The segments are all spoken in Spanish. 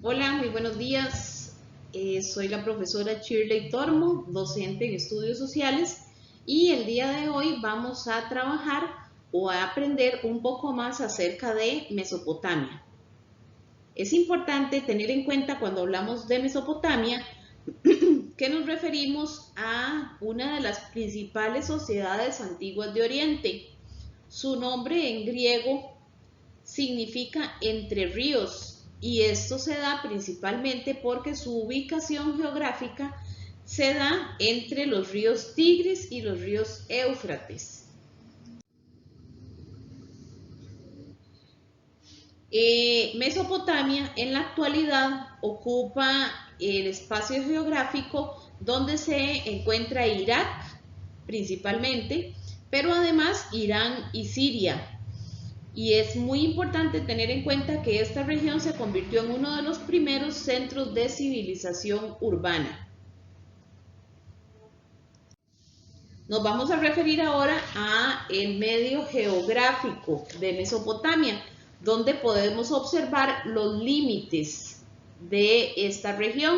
Hola, muy buenos días. Soy la profesora Shirley Tormo, docente en estudios sociales, y el día de hoy vamos a trabajar o a aprender un poco más acerca de Mesopotamia. Es importante tener en cuenta cuando hablamos de Mesopotamia que nos referimos a una de las principales sociedades antiguas de Oriente. Su nombre en griego significa entre ríos y esto se da principalmente porque su ubicación geográfica se da entre los ríos Tigris y los ríos Éufrates. Mesopotamia en la actualidad ocupa el espacio geográfico donde se encuentra Irak principalmente, pero además Irán y Siria. Y es muy importante tener en cuenta que esta región se convirtió en uno de los primeros centros de civilización urbana. Nos vamos a referir ahora a el medio geográfico de Mesopotamia, donde podemos observar los límites de esta región.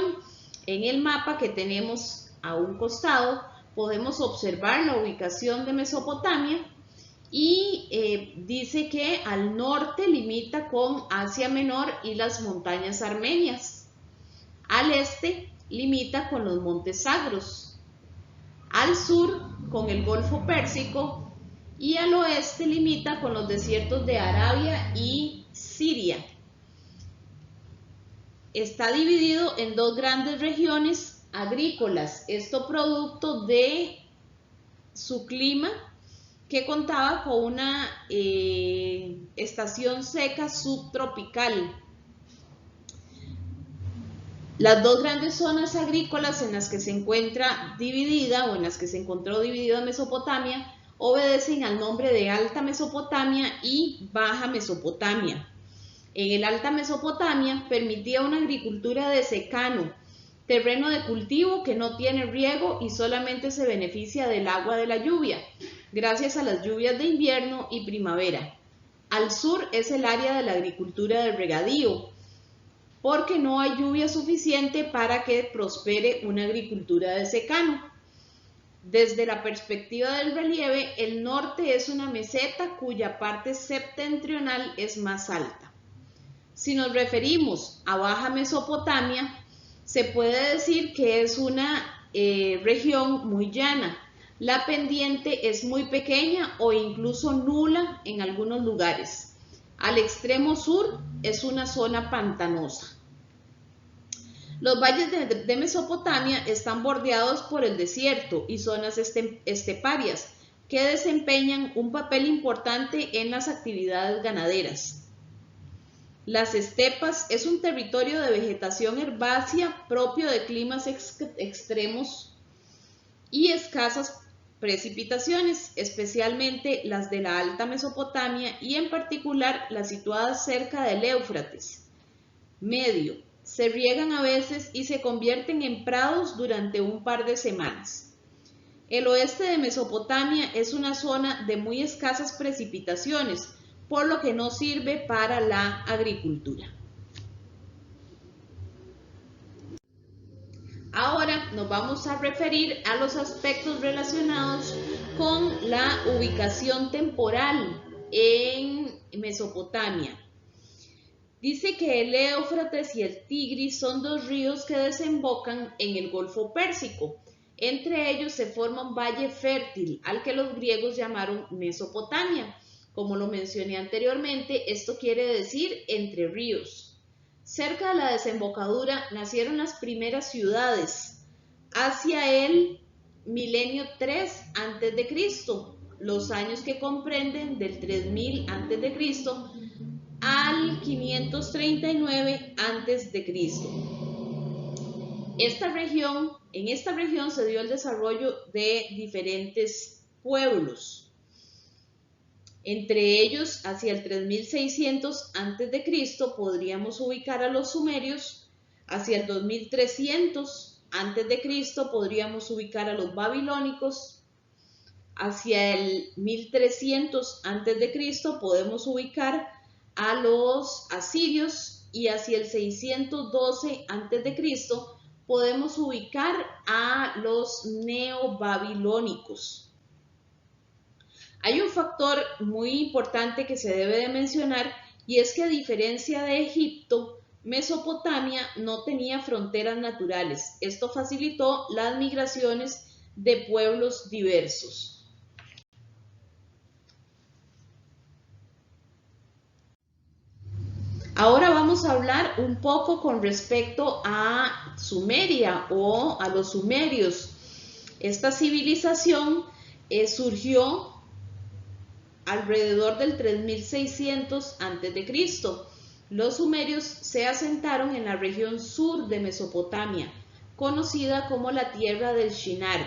En el mapa que tenemos a un costado podemos observar la ubicación de Mesopotamia y dice que al norte limita con Asia Menor y las montañas armenias. Al este limita con los montes Sagros. Al sur con el Golfo Pérsico y al oeste limita con los desiertos de Arabia y Siria. Está dividido en dos grandes regiones agrícolas, esto producto de su clima que contaba con una estación seca subtropical. Las dos grandes zonas agrícolas en las que se encuentra dividida o en las que se encontró dividida Mesopotamia obedecen al nombre de Alta Mesopotamia y Baja Mesopotamia. En el Alta Mesopotamia permitía una agricultura de secano, terreno de cultivo que no tiene riego y solamente se beneficia del agua de la lluvia, gracias a las lluvias de invierno y primavera. Al sur es el área de la agricultura de regadío, porque no hay lluvia suficiente para que prospere una agricultura de secano. Desde la perspectiva del relieve, el norte es una meseta cuya parte septentrional es más alta. Si nos referimos a Baja Mesopotamia, se puede decir que es una región muy llana. La pendiente es muy pequeña o incluso nula en algunos lugares. Al extremo sur es una zona pantanosa. Los valles de Mesopotamia están bordeados por el desierto y zonas esteparias que desempeñan un papel importante en las actividades ganaderas. Las estepas es un territorio de vegetación herbácea propio de climas extremos y escasas precipitaciones, especialmente las de la Alta Mesopotamia y en particular las situadas cerca del Éufrates medio. Se riegan a veces y se convierten en prados durante un par de semanas. El oeste de Mesopotamia es una zona de muy escasas precipitaciones, por lo que no sirve para la agricultura. Ahora nos vamos a referir a los aspectos relacionados con la ubicación temporal en Mesopotamia. Dice que el Éufrates y el Tigris son dos ríos que desembocan en el Golfo Pérsico. Entre ellos se forma un valle fértil, al que los griegos llamaron Mesopotamia. Como lo mencioné anteriormente, esto quiere decir entre ríos. Cerca de la desembocadura nacieron las primeras ciudades. Hacia el milenio 3 a.C., los años que comprenden del 3000 a.C. al 539 a.C. En esta región se dio el desarrollo de diferentes pueblos. Entre ellos, hacia el 3600 a.C. podríamos ubicar a los sumerios, hacia el 2300 a.C. podríamos ubicar a los babilónicos, hacia el 1300 a.C. podemos ubicar a los asirios y hacia el 612 a.C. podemos ubicar a los neobabilónicos. Hay un factor muy importante que se debe de mencionar y es que a diferencia de Egipto, Mesopotamia no tenía fronteras naturales. Esto facilitó las migraciones de pueblos diversos. Ahora vamos a hablar un poco con respecto a Sumeria o a los sumerios. Esta civilización surgió alrededor del 3600 a.C. Los sumerios se asentaron en la región sur de Mesopotamia, conocida como la tierra del Shinar.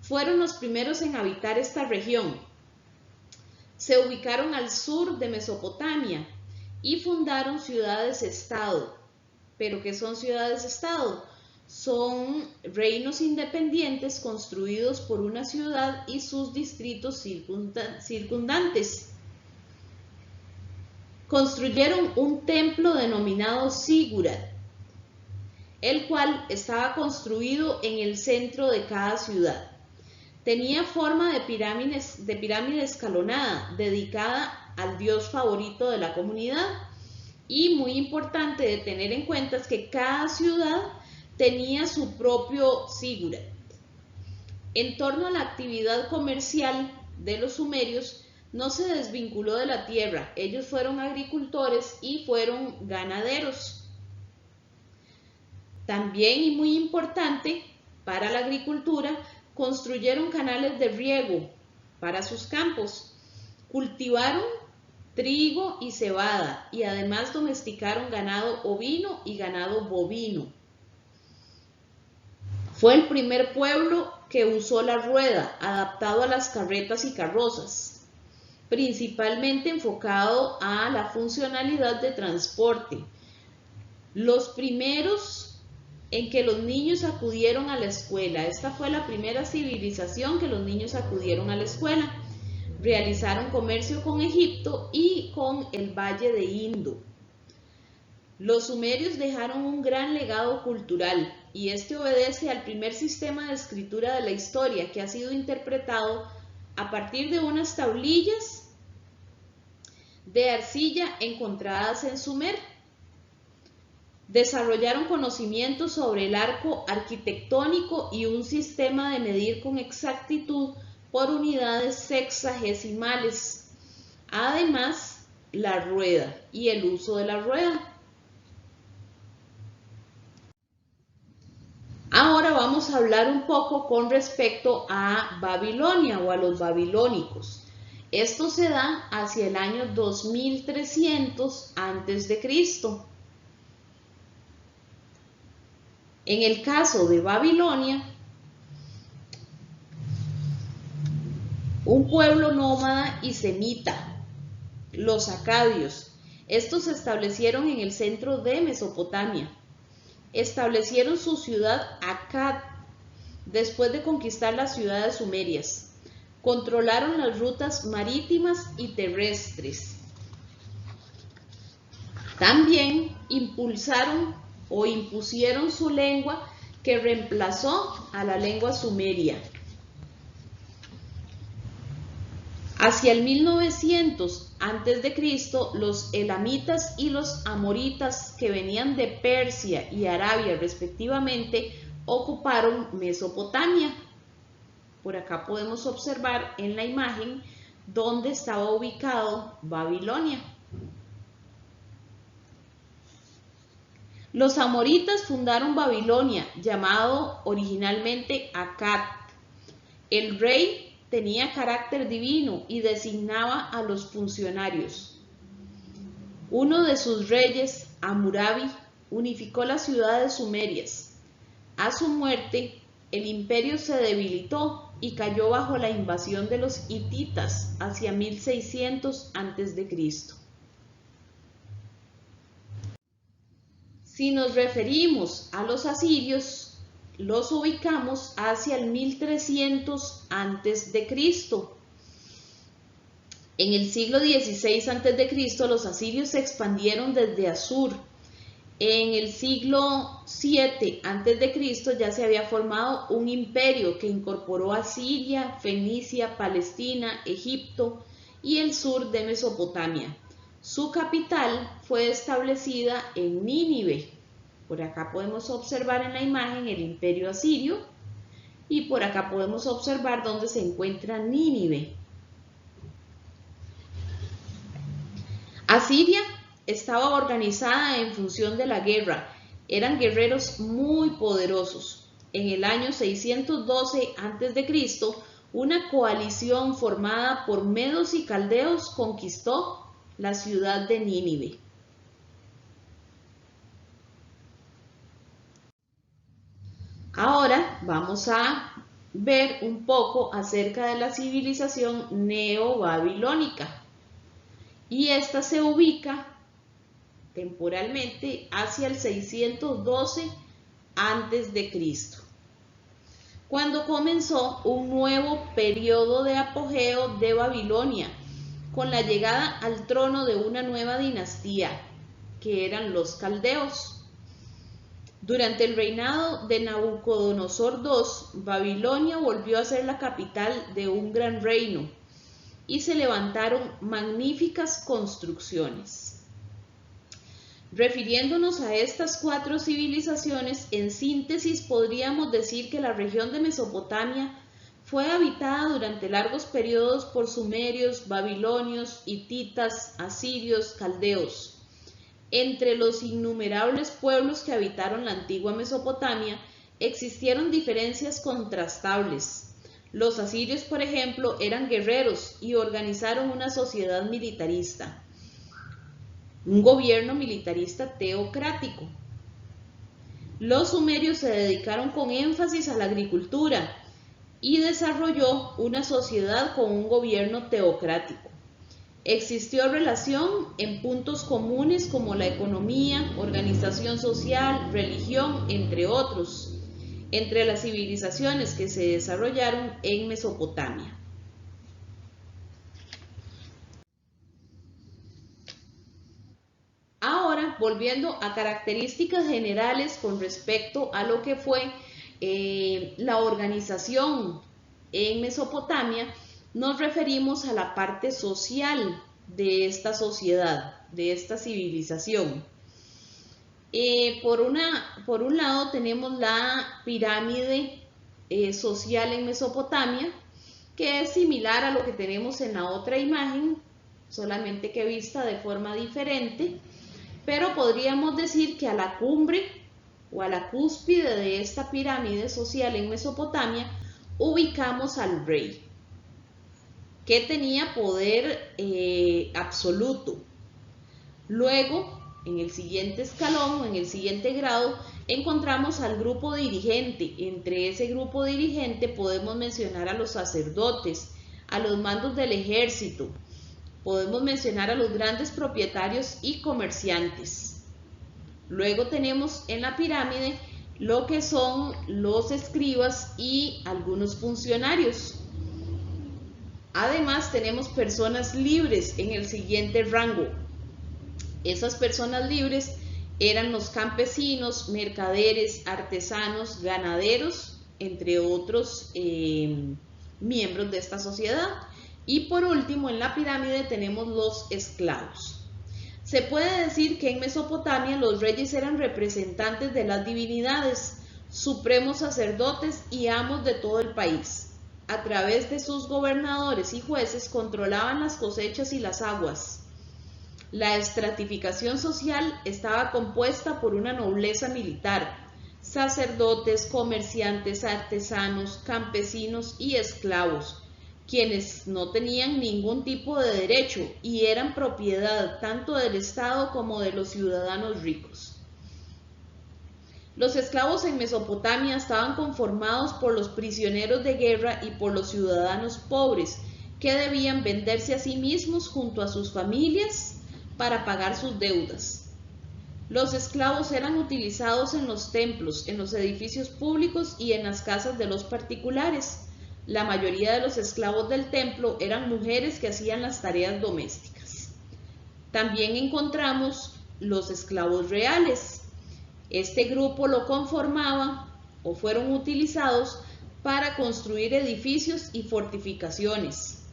Fueron los primeros en habitar esta región. Se ubicaron al sur de Mesopotamia y fundaron ciudades-estado. ¿Pero qué son ciudades-estado? Son reinos independientes construidos por una ciudad y sus distritos circundantes. Construyeron un templo denominado Zigurat, el cual estaba construido en el centro de cada ciudad. Tenía forma de pirámide escalonada, dedicada al dios favorito de la comunidad. Y muy importante de tener en cuenta es que cada ciudad tenía su propio zigurat. En torno a la actividad comercial de los sumerios, no se desvinculó de la tierra. Ellos fueron agricultores y fueron ganaderos. También, y muy importante para la agricultura, construyeron canales de riego para sus campos. Cultivaron trigo y cebada y además domesticaron ganado ovino y ganado bovino. Fue el primer pueblo que usó la rueda, adaptado a las carretas y carrozas, principalmente enfocado a la funcionalidad de transporte. Los primeros en que los niños acudieron a la escuela. Esta fue la primera civilización que los niños acudieron a la escuela. Realizaron comercio con Egipto y con el Valle de Indo. Los sumerios dejaron un gran legado cultural y este obedece al primer sistema de escritura de la historia que ha sido interpretado a partir de unas tablillas de arcilla encontradas en Sumer. Desarrollaron conocimientos sobre el arco arquitectónico y un sistema de medir con exactitud por unidades sexagesimales. Además, la rueda y el uso de la rueda. Ahora vamos a hablar un poco con respecto a Babilonia o a los babilónicos. Esto se da hacia el año 2300 a.C. En el caso de Babilonia, un pueblo nómada y semita, los acadios, estos se establecieron en el centro de Mesopotamia. Establecieron su ciudad Akkad después de conquistar las ciudades sumerias. Controlaron las rutas marítimas y terrestres. También impusieron su lengua que reemplazó a la lengua sumeria. Hacia el 1900 a.C., los elamitas y los amoritas, que venían de Persia y Arabia respectivamente, ocuparon Mesopotamia. Por acá podemos observar en la imagen dónde estaba ubicado Babilonia. Los amoritas fundaron Babilonia, llamado originalmente Akkad. El rey tenía carácter divino y designaba a los funcionarios. Uno de sus reyes, Hammurabi, unificó las ciudades sumerias. A su muerte, el imperio se debilitó y cayó bajo la invasión de los hititas hacia 1600 a.C. Si nos referimos a los asirios, los ubicamos hacia el 1300 a.C. En el siglo XVI a.C. los asirios se expandieron desde Assur. En el siglo VII a.C. ya se había formado un imperio que incorporó a Siria, Fenicia, Palestina, Egipto y el sur de Mesopotamia. Su capital fue establecida en Nínive. Por acá podemos observar en la imagen el imperio asirio y por acá podemos observar dónde se encuentra Nínive. Asiria estaba organizada en función de la guerra. Eran guerreros muy poderosos. En el año 612 a.C., una coalición formada por medos y caldeos conquistó la ciudad de Nínive. Ahora vamos a ver un poco acerca de la civilización neobabilónica. Y esta se ubica temporalmente hacia el 612 a.C., cuando comenzó un nuevo periodo de apogeo de Babilonia, con la llegada al trono de una nueva dinastía, que eran los caldeos. Durante el reinado de Nabucodonosor II, Babilonia volvió a ser la capital de un gran reino y se levantaron magníficas construcciones. Refiriéndonos a estas 4 civilizaciones, en síntesis podríamos decir que la región de Mesopotamia fue habitada durante largos periodos por sumerios, babilonios, hititas, asirios, caldeos. Entre los innumerables pueblos que habitaron la antigua Mesopotamia, existieron diferencias contrastables. Los asirios, por ejemplo, eran guerreros y organizaron una sociedad militarista, un gobierno militarista teocrático. Los sumerios se dedicaron con énfasis a la agricultura y desarrolló una sociedad con un gobierno teocrático. Existió relación en puntos comunes como la economía, organización social, religión, entre otros, entre las civilizaciones que se desarrollaron en Mesopotamia. Ahora, volviendo a características generales con respecto a lo que fue la organización en Mesopotamia, nos referimos a la parte social de esta sociedad, de esta civilización. Por un lado tenemos la pirámide social en Mesopotamia, que es similar a lo que tenemos en la otra imagen, solamente que vista de forma diferente, pero podríamos decir que a la cumbre o a la cúspide de esta pirámide social en Mesopotamia ubicamos al rey, que tenía poder absoluto. Luego, en el siguiente escalón, en el siguiente grado, encontramos al grupo dirigente. Entre ese grupo dirigente podemos mencionar a los sacerdotes, a los mandos del ejército, podemos mencionar a los grandes propietarios y comerciantes. Luego tenemos en la pirámide lo que son los escribas y algunos funcionarios. Además tenemos personas libres en el siguiente rango. Esas personas libres eran los campesinos, mercaderes, artesanos, ganaderos, entre otros miembros de esta sociedad. Y por último, en la pirámide tenemos los esclavos. Se puede decir que en Mesopotamia los reyes eran representantes de las divinidades, supremos sacerdotes y amos de todo el país. A través de sus gobernadores y jueces controlaban las cosechas y las aguas. La estratificación social estaba compuesta por una nobleza militar, sacerdotes, comerciantes, artesanos, campesinos y esclavos, quienes no tenían ningún tipo de derecho y eran propiedad tanto del Estado como de los ciudadanos ricos. Los esclavos en Mesopotamia estaban conformados por los prisioneros de guerra y por los ciudadanos pobres, que debían venderse a sí mismos junto a sus familias para pagar sus deudas. Los esclavos eran utilizados en los templos, en los edificios públicos y en las casas de los particulares. la mayoría de los esclavos del templo eran mujeres que hacían las tareas domésticas. También encontramos los esclavos reales. Este grupo lo conformaba o fueron utilizados para construir edificios y fortificaciones.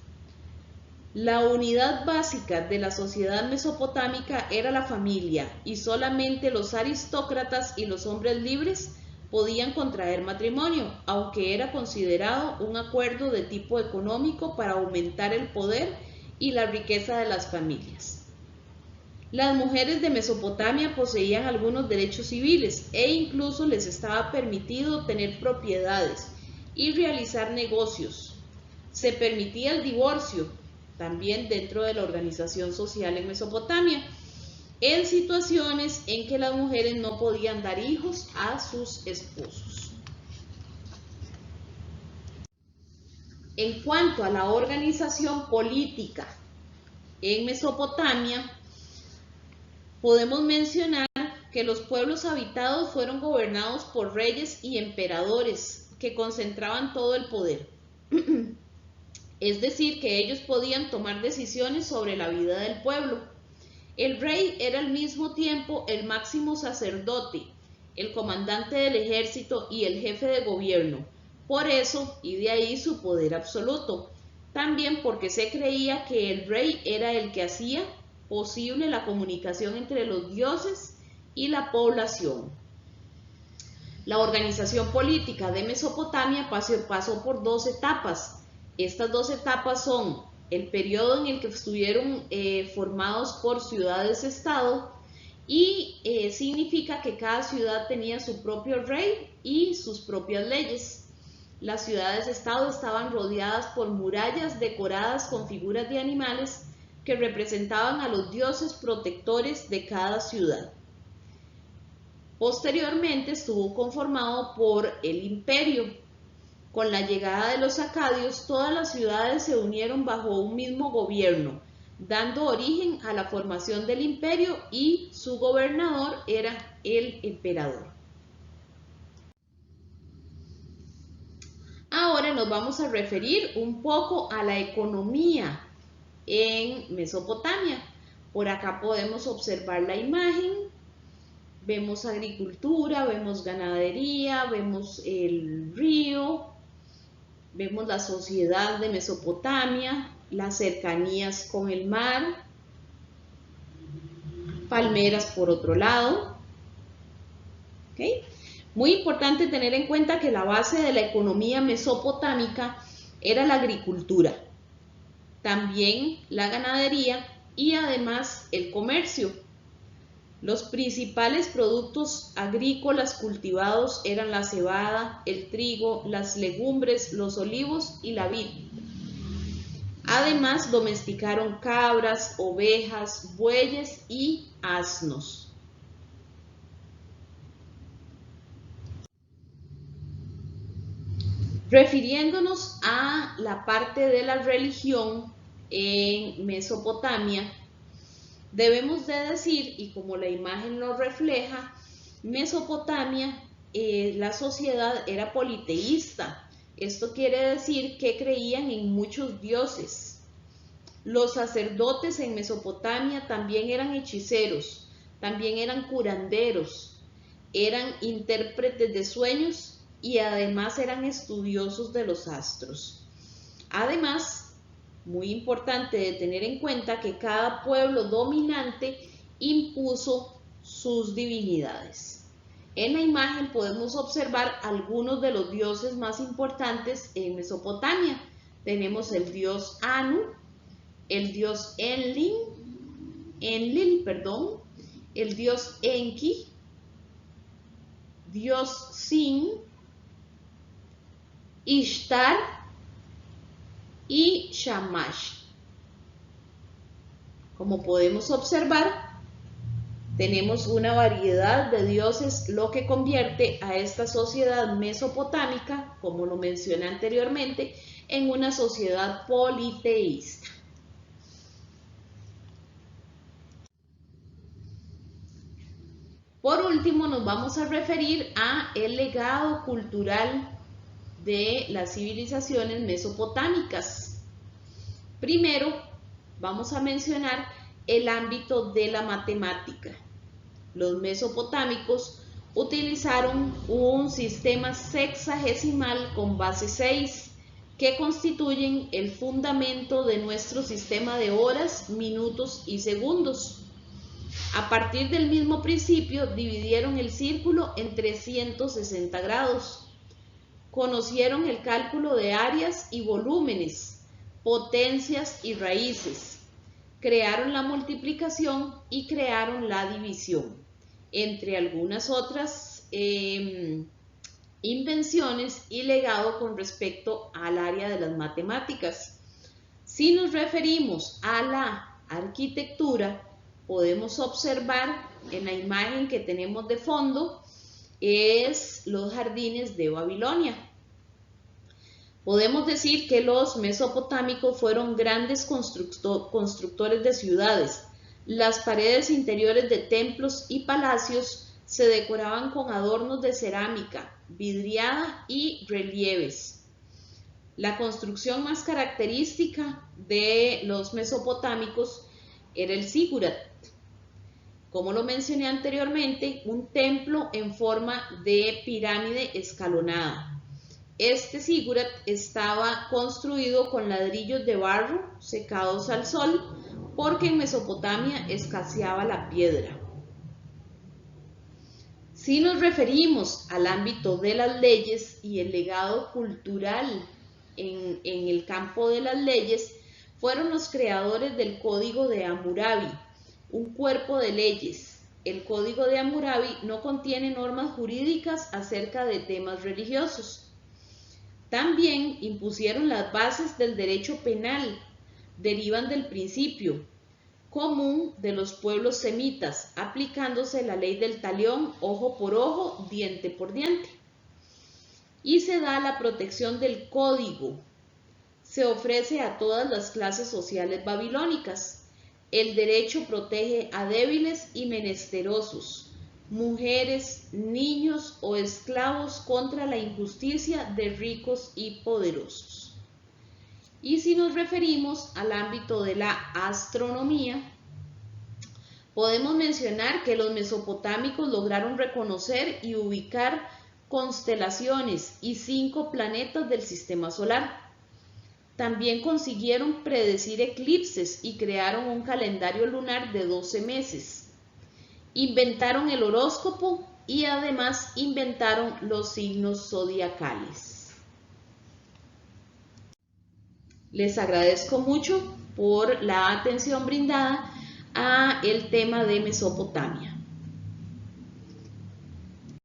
La unidad básica de la sociedad mesopotámica era la familia y solamente los aristócratas y los hombres libres podían contraer matrimonio, aunque era considerado un acuerdo de tipo económico para aumentar el poder y la riqueza de las familias. Las mujeres de Mesopotamia poseían algunos derechos civiles e incluso les estaba permitido tener propiedades y realizar negocios. Se permitía el divorcio también dentro de la organización social en Mesopotamia, en situaciones en que las mujeres no podían dar hijos a sus esposos. En cuanto a la organización política en Mesopotamia, podemos mencionar que los pueblos habitados fueron gobernados por reyes y emperadores que concentraban todo el poder. Es decir, que ellos podían tomar decisiones sobre la vida del pueblo. El rey era al mismo tiempo el máximo sacerdote, el comandante del ejército y el jefe de gobierno. Por eso, y de ahí su poder absoluto. También porque se creía que el rey era el que hacía posible la comunicación entre los dioses y la población. La organización política de Mesopotamia pasó por dos etapas. Estas dos etapas son el periodo en el que estuvieron formados por ciudades-estado y significa que cada ciudad tenía su propio rey y sus propias leyes. Las ciudades-estado estaban rodeadas por murallas decoradas con figuras de animales que representaban a los dioses protectores de cada ciudad. Posteriormente estuvo conformado por el imperio. Con la llegada de los acadios, todas las ciudades se unieron bajo un mismo gobierno, dando origen a la formación del imperio y su gobernador era el emperador. Ahora nos vamos a referir un poco a la economía en Mesopotamia. Por acá podemos observar la imagen. Vemos agricultura, vemos ganadería, vemos el río, vemos la sociedad de Mesopotamia, las cercanías con el mar, palmeras por otro lado. ¿Okay? Muy importante tener en cuenta que la base de la economía mesopotámica era la agricultura, también la ganadería y además el comercio. Los principales productos agrícolas cultivados eran la cebada, el trigo, las legumbres, los olivos y la vid. Además, domesticaron cabras, ovejas, bueyes y asnos. Refiriéndonos a la parte de la religión en Mesopotamia, debemos de decir, y como la imagen lo refleja, Mesopotamia, la sociedad era politeísta. Esto quiere decir que creían en muchos dioses. Los sacerdotes en Mesopotamia también eran hechiceros, también eran curanderos, eran intérpretes de sueños y además eran estudiosos de los astros. Además, muy importante de tener en cuenta que cada pueblo dominante impuso sus divinidades. En la imagen podemos observar algunos de los dioses más importantes en Mesopotamia. Tenemos el dios Anu, el dios Enlil, el dios Enki, dios Sin, Ishtar y Shamash. Como podemos observar, tenemos una variedad de dioses, lo que convierte a esta sociedad mesopotámica, como lo mencioné anteriormente, en una sociedad politeísta. Por último, nos vamos a referir a el legado cultural de las civilizaciones mesopotámicas. Primero, vamos a mencionar el ámbito de la matemática. Los mesopotámicos utilizaron un sistema sexagesimal con base 6, que constituyen el fundamento de nuestro sistema de horas, minutos y segundos. A partir del mismo principio, dividieron el círculo en 360 grados. Conocieron el cálculo de áreas y volúmenes, potencias y raíces. Crearon la multiplicación y crearon la división, entre algunas otras invenciones y legado con respecto al área de las matemáticas. Si nos referimos a la arquitectura, podemos observar en la imagen que tenemos de fondo es los jardines de Babilonia. Podemos decir que los mesopotámicos fueron grandes constructores de ciudades. Las paredes interiores de templos y palacios se decoraban con adornos de cerámica, vidriada y relieves. La construcción más característica de los mesopotámicos era el zigurat. Como lo mencioné anteriormente, un templo en forma de pirámide escalonada. Este zigurat estaba construido con ladrillos de barro secados al sol, porque en Mesopotamia escaseaba la piedra. Si nos referimos al ámbito de las leyes y el legado cultural en el campo de las leyes, fueron los creadores del Código de Hammurabi, un cuerpo de leyes. El Código de Hammurabi no contiene normas jurídicas acerca de temas religiosos. También impusieron las bases del derecho penal, derivan del principio común de los pueblos semitas, aplicándose la ley del talión, ojo por ojo, diente por diente. Y se da la protección del código. Se ofrece a todas las clases sociales babilónicas. El derecho protege a débiles y menesterosos, mujeres, niños o esclavos contra la injusticia de ricos y poderosos. Y si nos referimos al ámbito de la astronomía, podemos mencionar que los mesopotámicos lograron reconocer y ubicar constelaciones y 5 planetas del sistema solar. También consiguieron predecir eclipses y crearon un calendario lunar de 12 meses. Inventaron el horóscopo y además inventaron los signos zodiacales. Les agradezco mucho por la atención brindada a el tema de Mesopotamia.